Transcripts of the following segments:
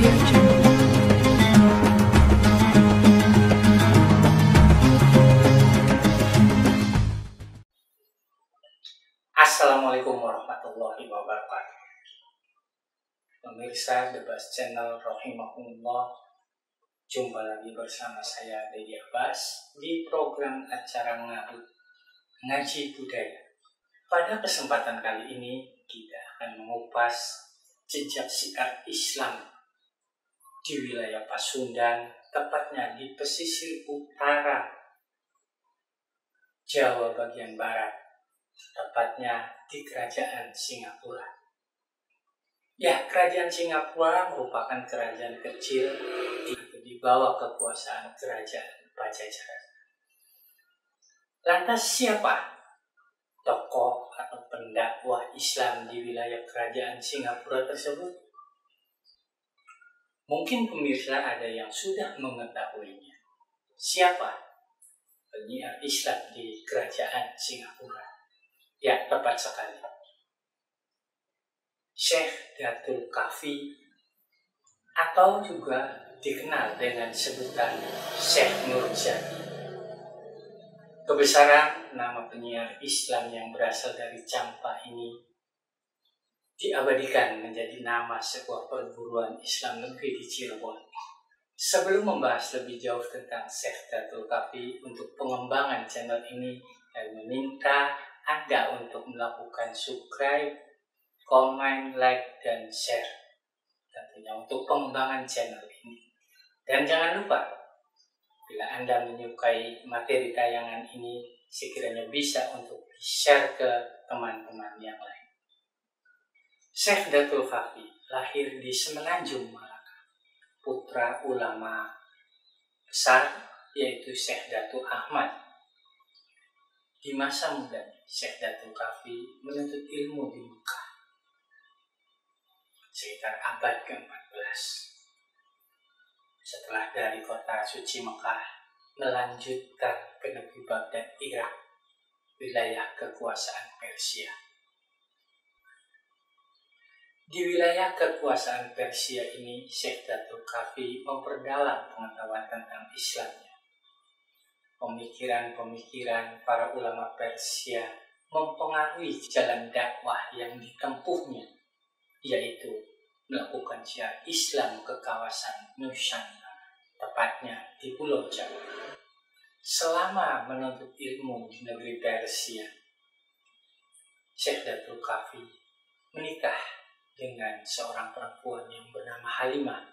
Assalamualaikum warahmatullahi wabarakatuh. Pemirsa The Bas Channel rahimahumullah, jumpa lagi bersama saya Dedi Abbas di program acara Ngaji Budaya. Pada kesempatan kali ini kita akan mengupas jejak syiar Islam di wilayah Pasundan, tepatnya di pesisir utara Jawa bagian barat, tepatnya di Kerajaan Singapura. Ya, Kerajaan Singapura merupakan kerajaan kecil di bawah kekuasaan Kerajaan Pajajaran. Lantas siapa tokoh atau pendakwah Islam di wilayah Kerajaan Singapura tersebut? Mungkin pemirsa ada yang sudah mengetahuinya. Siapa penyiar Islam di Kerajaan Singapura? Ya, tepat sekali. Syekh Datul Kahfi, atau juga dikenal dengan sebutan Syekh Nurjati. Kebesaran nama penyiar Islam yang berasal dari Champa ini diabadikan menjadi nama sebuah perguruan Islam negeri di Cirebon. Sebelum membahas lebih jauh tentang Syekh Datul Kahfi, untuk pengembangan channel ini dan meminta Anda untuk melakukan subscribe, komen, like, dan share tentunya untuk pengembangan channel ini. Dan jangan lupa, bila Anda menyukai materi tayangan ini, sekiranya bisa untuk share ke teman-teman yang lain. Syekh Datul Kahfi lahir di Semenanjung, Malaka, putra ulama besar yaitu Syekh Datuk Ahmad. Di masa mudanya, Syekh Datul Kahfi menuntut ilmu di Mekah sekitar abad ke-14. Setelah dari kota suci Mekah, melanjutkan ke negeri Baghdad, Irak, wilayah kekuasaan Persia. Di wilayah kekuasaan Persia ini, Syekh Datul Kahfi memperdalam pengetahuan tentang Islamnya. Pemikiran-pemikiran para ulama Persia mempengaruhi jalan dakwah yang ditempuhnya, yaitu melakukan syiar Islam ke kawasan Nusantara, tepatnya di Pulau Jawa. Selama menuntut ilmu di negeri Persia, Syekh Datul Kahfi menikah dengan seorang perempuan yang bernama Halimah,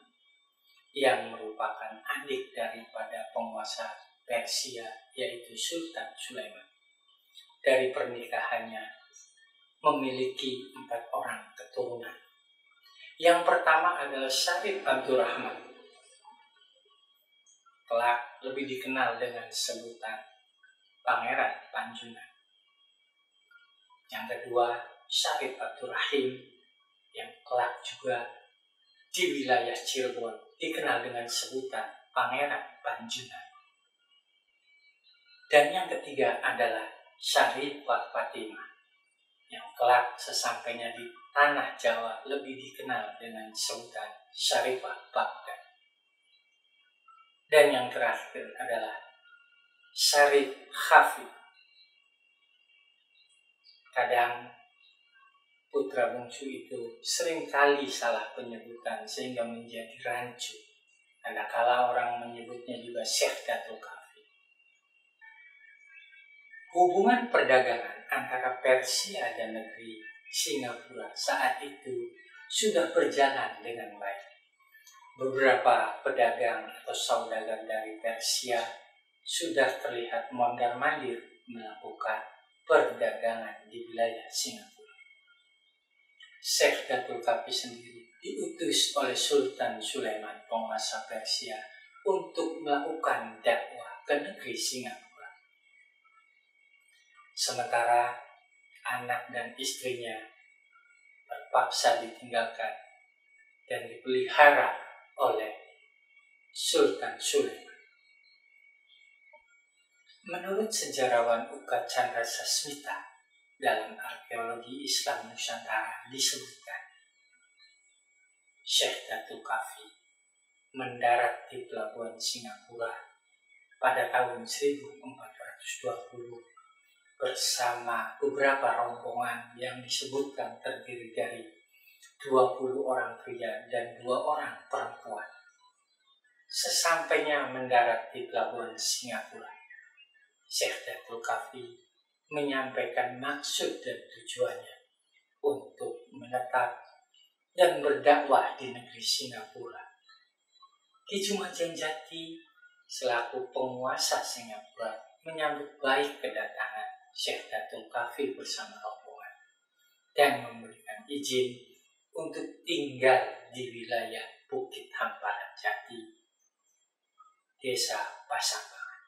yang merupakan adik daripada penguasa Persia, yaitu Sultan Sulaiman. Dari pernikahannya memiliki 4 orang keturunan. Yang pertama adalah Syarif Abdurrahman, kelak lebih dikenal dengan sebutan Pangeran Tanjungan. Yang kedua, Syarif Abdurrahim, yang kelak juga di wilayah Cirebon dikenal dengan sebutan Pangeran Tanjungan. Dan yang ketiga adalah Syarifah Fatimah, yang kelak sesampainya di tanah Jawa lebih dikenal dengan sebutan Syarifah Baghdad. Dan yang terakhir adalah Syarif Khafif. Kadang putra bungsu itu seringkali salah penyebutan sehingga menjadi rancu. Kadangkala orang menyebutnya juga Syekh Datul Kahfi. Hubungan perdagangan antara Persia dan negeri Singapura saat itu sudah berjalan dengan baik. Beberapa pedagang atau saudagar dari Persia sudah terlihat mondar-mandir melakukan perdagangan di wilayah Singapura. Syekh Datul Kahfi sendiri diutus oleh Sultan Sulaiman, penguasa Persia, untuk melakukan dakwah ke negeri Singapura. Sementara anak dan istrinya terpaksa ditinggalkan dan dipelihara oleh Sultan Sulaiman. Menurut sejarawan Uka Chandra Sasmita, dalam arkeologi Islam Nusantara disebutkan, Syekh Datul Kahfi mendarat di pelabuhan Singapura pada tahun 1420 bersama beberapa rombongan yang disebutkan terdiri dari 20 orang pria dan 2 orang perempuan. Sesampainya mendarat di pelabuhan Singapura, Syekh Datul Kahfi menyampaikan maksud dan tujuannya untuk menetap dan berdakwah di negeri Singapura. Ki Jumajang Jati selaku penguasa Singapura menyambut baik kedatangan Syekh Datul Kahfi bersama rombongan dan memberikan izin untuk tinggal di wilayah Bukit Hamparan Jati, Desa Pasambangan.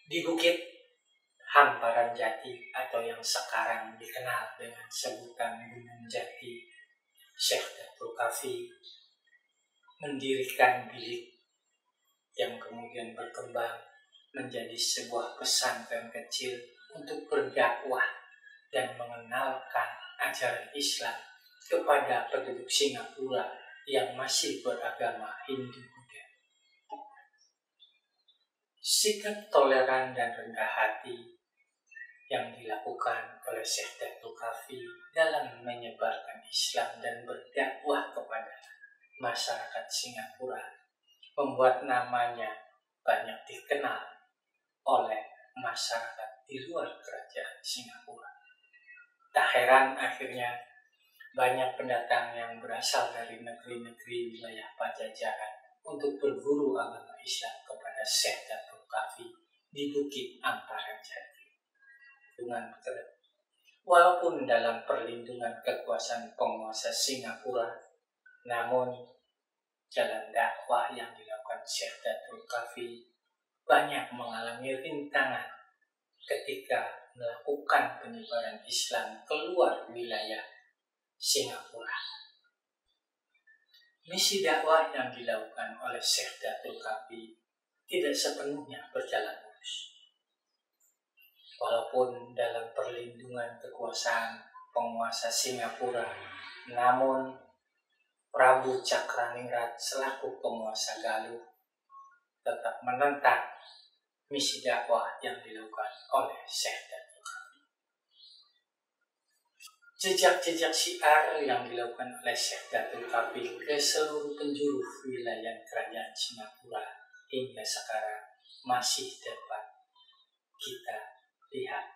Di Bukit Hamparan Jati atau yang sekarang dikenal dengan sebutan Gunung Jati, Syekh Datul Kahfi mendirikan bilik yang kemudian berkembang menjadi sebuah pesantren kecil untuk berdakwah dan mengenalkan ajaran Islam kepada penduduk Singapura yang masih beragama Hindu-Buddha. Sikap toleran dan rendah hati yang dilakukan oleh Syekh Datul Kahfi dalam menyebarkan Islam dan berdakwah kepada masyarakat Singapura membuat namanya banyak dikenal oleh masyarakat di luar kerajaan Singapura. Tak heran akhirnya banyak pendatang yang berasal dari negeri-negeri wilayah Pajajaran untuk berburu agama Islam kepada Syekh Datul Kahfi di Bukit Hamparan Jati. Walaupun dalam perlindungan kekuasaan penguasa Singapura, namun jalan dakwah yang dilakukan Syekh Datul Kahfi banyak mengalami rintangan ketika melakukan penyebaran Islam keluar wilayah Singapura. Misi dakwah yang dilakukan oleh Syekh Datul Kahfi tidak sepenuhnya berjalan mulus. Walaupun dalam perlindungan kekuasaan penguasa Singapura, namun Prabu Cakraningrat selaku penguasa Galuh tetap menentang misi dakwah yang dilakukan oleh Syekh Datul Kahfi. Jejak-jejak syiar yang dilakukan oleh Syekh Datul Kahfi ke seluruh penjuru wilayah kerajaan Singapura hingga sekarang masih dapat kita lihat.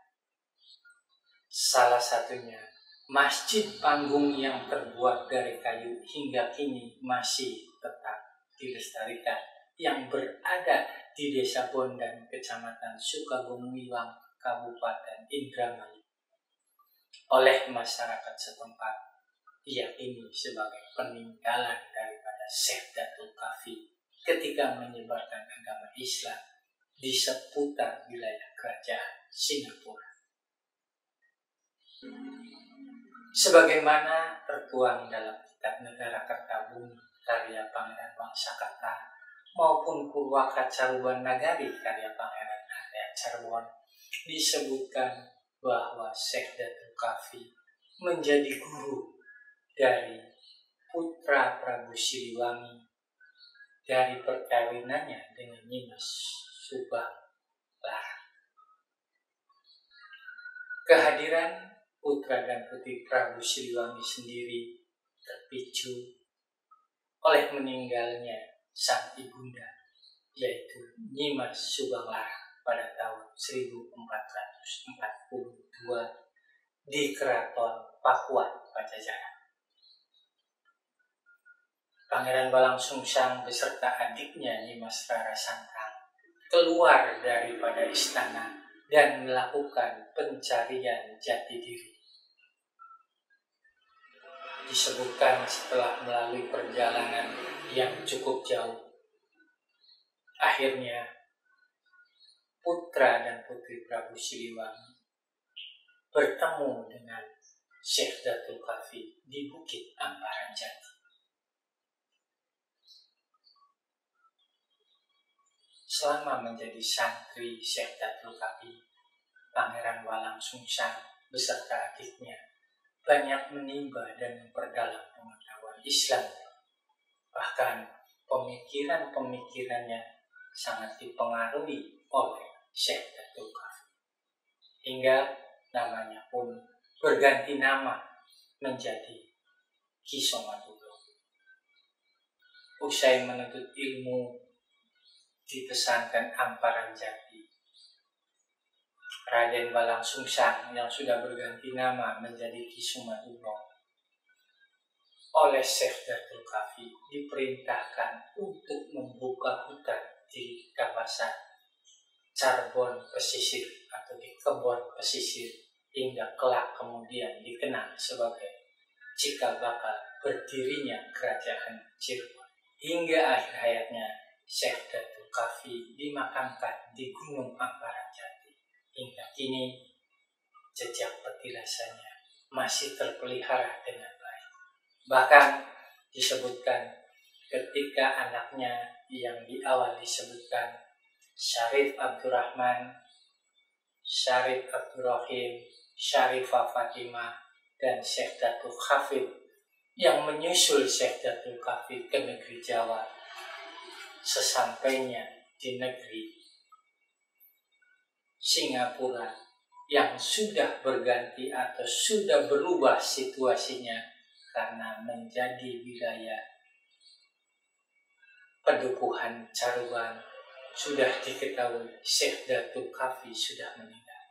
Salah satunya Masjid Panggung yang terbuat dari kayu hingga kini masih tetap dilestarikan, yang berada di Desa Bondan, Kecamatan Sukabumi-Ilang, Kabupaten Indramayu. Oleh masyarakat setempat, diyakini sebagai peninggalan daripada Syekh Datul Kahfi ketika menyebarkan agama Islam di seputar wilayah kerajaan Singapura. Sebagaimana tertuang dalam kitab Negara Kertabumi karya Pangeran Wangsakata maupun Purwaka Caruban Nagari karya Pangeran Arya Caruban, disebutkan bahwa Syekh Datul Kahfi menjadi guru dari putra Prabu Siliwangi dari perkawinannya dengan Nyimas Subang Larang. Kehadiran putra dan putri Prabu Siliwangi sendiri terpicu oleh meninggalnya sang ibunda, yaitu Nyimas Subang Larang pada tahun 1442 di Keraton Pakuan, Pajajaran. Pangeran Walang Sungsang beserta adiknya Nyimas Rara Santang keluar daripada istana dan melakukan pencarian jati diri. Disebutkan setelah melalui perjalanan yang cukup jauh, akhirnya putra dan putri Prabu Siliwangi bertemu dengan Syekh Datul Kahfi di Bukit Hamparan Jati. Selama menjadi santri Syekh Datul Kahfi, Pangeran Walang Sungsang beserta adiknya banyak menimba dan memperdalam pengetahuan Islam Bahkan pemikiran-pemikirannya sangat dipengaruhi oleh Syekh Datul Qafi. Hingga namanya pun berganti nama menjadi Ki Somatullah. Usai menuntut ilmu di pesantren Amparan Jati, Raden Balang Sungsang yang sudah berganti nama menjadi Ki Somatullah oleh Syekh Datul Qafi diperintahkan untuk membuka hutan di kawasan Carbon Pesisir atau di Kebon Pesisir, hingga kelak kemudian dikenal sebagai cikal bakal berdirinya kerajaan Cirebon. Hingga akhir hayatnya Syekh Datul Qafi dimakamkan di Gunung Amparan Jati. Hingga kini jejak petilasannya masih terpelihara dengan baik. Bahkan disebutkan ketika anaknya yang di awal disebutkan Syarif Abdurrahman, Syarif Abdurrahim, Syarifah Fatimah, dan Syekh Datul Qafi yang menyusul Syekh Datul Qafi ke negeri Jawa. Sesampainya di negeri Singapura yang sudah berganti atau sudah berubah situasinya karena menjadi wilayah pedukuhan Caruban, sudah diketahui Syekh Datul Qafi sudah meninggal.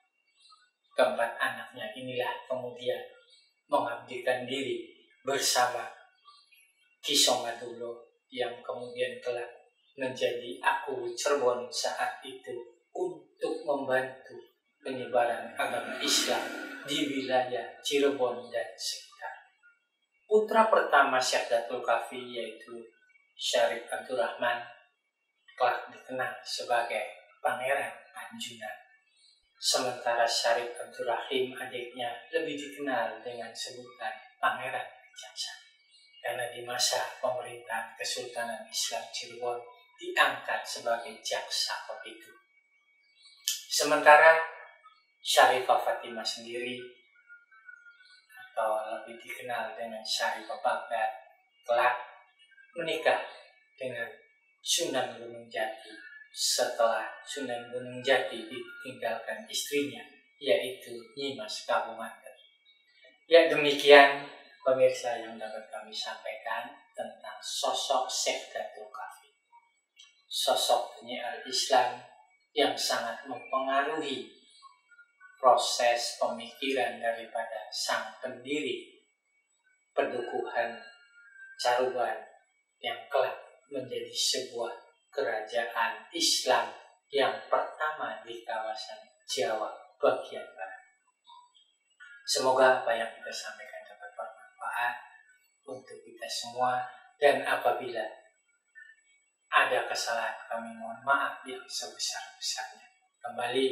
Keempat anaknya inilah kemudian mengabdikan diri bersama Ki Somatullah yang kemudian kelak menjadi Aku Cirebon saat itu untuk membantu penyebaran agama Islam di wilayah Cirebon dan sekitar. Putra pertama Syekh Datul Qafi yaitu Syarif Abdurrahman telah dikenal sebagai Pangeran Anjunan. Sementara Syarif Abdurrahim adiknya lebih dikenal dengan sebutan Pangeran Bijaksana. Karena di masa pemerintahan Kesultanan Islam Cirebon diangkat sebagai jaksa itu. Sementara Syarifah Fatimah sendiri atau lebih dikenal dengan Syarifah Baghdad telah menikah dengan Sunan Gunung Jati setelah Sunan Gunung Jati ditinggalkan istrinya yaitu Nyimas Kabumaker. Ya, demikian pemirsa yang dapat kami sampaikan tentang sosok Syekh Datul Qafi, sosok penyiar Islam yang sangat mempengaruhi proses pemikiran daripada sang pendiri pedukuhan Caruban yang kelak menjadi sebuah kerajaan Islam yang pertama di kawasan Jawa bagian barat. Semoga apa yang kita sampaikan dapat bermanfaat untuk kita semua, dan apabila ada kesalahan kami mohon maaf yang sebesar-besarnya. Kembali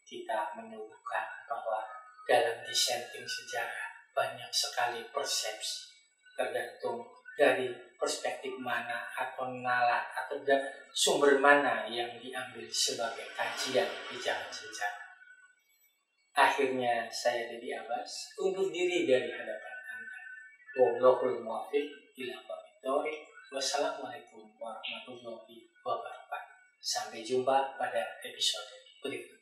kita menuduhkan bahwa dalam dissenting sejarah banyak sekali persepsi, tergantung dari perspektif mana atau nalar atau sumber mana yang diambil sebagai kajian pijakan sejarah. Akhirnya saya Dedi Abbas undur diri dari hadapan Anda. Wallahul muwaffiq ila aqwamit thoriq. Wassalamualaikum warahmatullahi wabarakatuh. Sampai jumpa pada episode berikutnya.